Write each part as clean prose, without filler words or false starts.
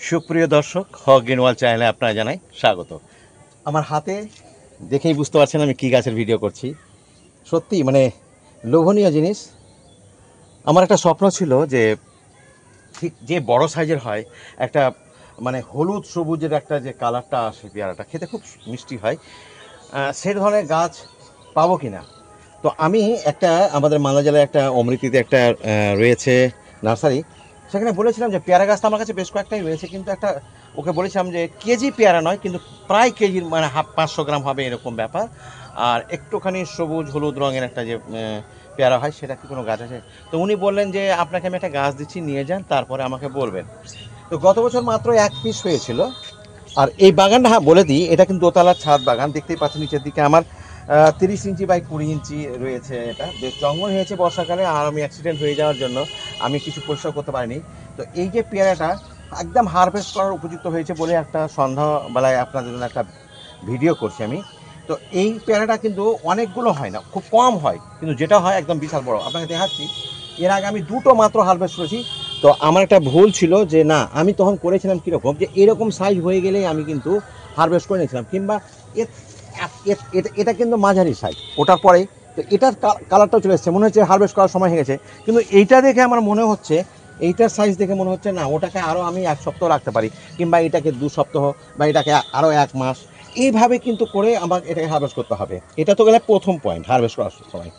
সুপ্রিয় দর্শক, হক গ্রিনওয়াল চ্যানেলে আপনারা জানাই স্বাগত। আমার হাতে দেখেই বুঝতে পারছেন আমি কী গাছের ভিডিও করছি। সত্যি মানে লোভনীয় জিনিস। আমার একটা স্বপ্ন ছিল যে ঠিক যে বড় সাইজের হয় একটা, মানে হলুদ সবুজের একটা যে কালারটা আসে, পেয়ারাটা খেতে খুব মিষ্টি হয়, সেই ধরনের গাছ পাবো কি না। তো আমি একটা আমাদের মালদা জেলায় একটা অমৃতিতে একটা রয়েছে নার্সারি, সেখানে বলেছিলাম যে পেয়ারা গাছটা আমার কাছে বেশ কয়েকটাই রয়েছে, কিন্তু একটা ওকে বলেছিলাম যে কেজি পেয়ারা নয়, কিন্তু প্রায় কেজির মানে 500 গ্রাম হবে এরকম ব্যাপার, আর একটুখানি সবুজ হলুদ রঙের একটা যে পেয়ারা হয়, সেটা কি কোনো গাছ আছে। তো উনি বললেন যে আপনাকে আমি একটা গাছ দিচ্ছি, নিয়ে যান, তারপরে আমাকে বলবেন। তো গত বছর মাত্র 1 পিস হয়েছিল। আর এই বাগানটা, হ্যাঁ বলে দিই, এটা কিন্তু দোতলার ছাদ বাগান, দেখতেই পাচ্ছেন নিচের দিকে আমার 30 ইঞ্চি বাই 20 ইঞ্চি রয়েছে। এটা বেশ জঙ্গল হয়েছে বর্ষাকালে, আর আমি অ্যাক্সিডেন্ট হয়ে যাওয়ার জন্য আমি কিছু পরিষ্কার করতে পারিনি। তো এই যে পেয়ারাটা একদম হারভেস্ট করার উপযুক্ত হয়েছে বলে একটা সন্ধ্যাবেলায় আপনাদের জন্য একটা ভিডিও করছি আমি। তো এই পেয়ারাটা কিন্তু অনেকগুলো হয় না, খুব কম হয়, কিন্তু যেটা হয় একদম বিশাল বড়। আপনাকে দেখাচ্ছি, এর আগে আমি 2টো মাত্র হারভেস্ট করেছি। তো আমার একটা ভুল ছিল যে না, আমি তখন করেছিলাম কীরকম, যে এরকম সাইজ হয়ে গেলেই আমি কিন্তু হারভেস্ট করে নিয়েছিলাম, কিংবা এটা কিন্তু মাঝারি সাইজ ওটার পরেই। তো এটার কালারটাও চলে এসেছে, মনে হচ্ছে হারভেস্ট করার সময় হয়ে গেছে। কিন্তু এইটা দেখে আমার মনে হচ্ছে, এইটার সাইজ দেখে মনে হচ্ছে না, ওটাকে আরও আমি 1 সপ্তাহ রাখতে পারি, কিংবা এটাকে 2 সপ্তাহ, বা এটাকে আরও 1 মাস, এইভাবে কিন্তু করে আমাকে এটাকে হারভেস্ট করতে হবে। এটা তো গেলে প্রথম পয়েন্ট হারভেস্ট করার সময়।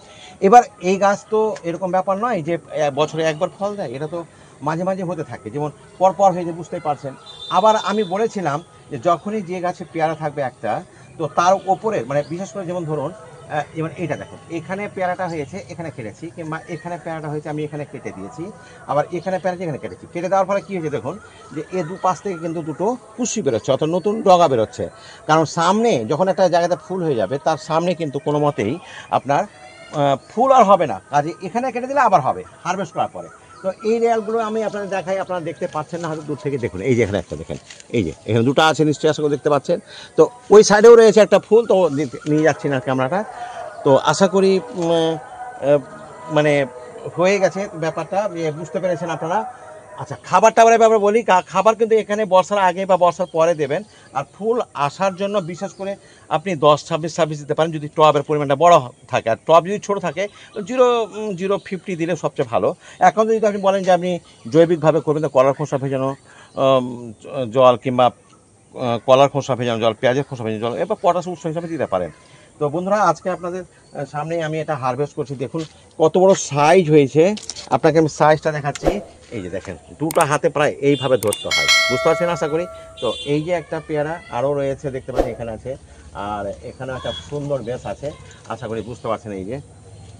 এবার এই গাছ তো এরকম ব্যাপার নয় যে বছরে একবার ফল দেয়, এটা তো মাঝে মাঝে হতে থাকে, যেমন পরপর হয়ে যে বুঝতেই পারছেন। আবার আমি বলেছিলাম যে যখনই যে গাছে পেয়ারা থাকবে একটা, তো তার ওপরে মানে বিশেষ করে যেমন ধরুন যেমন এইটা দেখুন, এখানে পেয়ারাটা হয়েছে, এখানে কেটেছি, কিংবা এখানে পেয়ারাটা হয়েছে আমি এখানে কেটে দিয়েছি, আবার এখানে পেয়ারা এখানে কেটেছি। কেটে দেওয়ার ফলে কী হয়েছে দেখুন, যে এ দুপাশ থেকে কিন্তু দুটো কুশি বেরোচ্ছে, অর্থাৎ নতুন ডগা বেরোচ্ছে। কারণ সামনে যখন একটা জায়গাতে ফুল হয়ে যাবে, তার সামনে কিন্তু কোনো মতেই আপনার ফুল আর হবে না, কাজে এখানে কেটে দিলে আবার হবে হারভেস্ট করার পরে। তো এই রেয়ালগুলো আমি আপনাদের দেখাই, আপনারা দেখতে পাচ্ছেন না হয়তো দূর থেকে, দেখুন এই যে এখানে একটা দেখেন, এই যে এখানে দুটো আছে নিশ্চয়ই, আশা করে দেখতে পাচ্ছেন। তো ওই সাইডেও রয়েছে একটা ফুল, তো নিয়ে যাচ্ছি না ক্যামেরাটা। তো আশা করি মানে হয়ে গেছে ব্যাপারটা, বুঝতে পেরেছেন আপনারা। আচ্ছা, খাবার টাবারের ব্যাপারে বলি। খাবার কিন্তু এখানে বর্ষার আগে বা বর্ষার পরে দেবেন। আর ফুল আসার জন্য বিশেষ করে আপনি 10-26 দিতে পারেন, যদি টবের পরিমাণটা বড় থাকে। আর টব যদি ছোটো থাকে, 0.050 দিলে সবচেয়ে ভালো। এখন যদি আপনি বলেন যে আপনি জৈবিকভাবে করবেন, তো কলার খোসা ভেজানো জল, কিংবা কলার খোসা ভেজানো জল, পেঁয়াজের খোসা ভেজানো জল, এবার পটাশ উৎস হিসাবে দিতে পারেন। তো বন্ধুরা, আজকে আপনাদের সামনেই আমি এটা হারভেস্ট করছি, দেখুন কত বড় সাইজ হয়েছে। আপনাকে আমি সাইজটা দেখাচ্ছি। এই যে দেখেন, দুটো হাতে প্রায় এইভাবে ধরতে হয়, বুঝতে পারছেন আশা করি। তো এই যে একটা পেয়ারা আরও রয়েছে, দেখতে পাচ্ছেন এখানে আছে, আর এখানে একটা সুন্দর বেশ আছে, আশা করি বুঝতে পারছেন। এই যে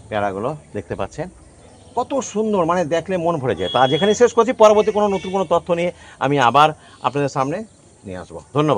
পেয়ারাগুলো দেখতে পাচ্ছেন কত সুন্দর, মানে দেখলে মন ভরে যায়। তো আজ এখানে শেষ করছি, পরবর্তী কোনো নতুন কোনো তথ্য নিয়ে আমি আবার আপনাদের সামনে নিয়ে আসবো। ধন্যবাদ।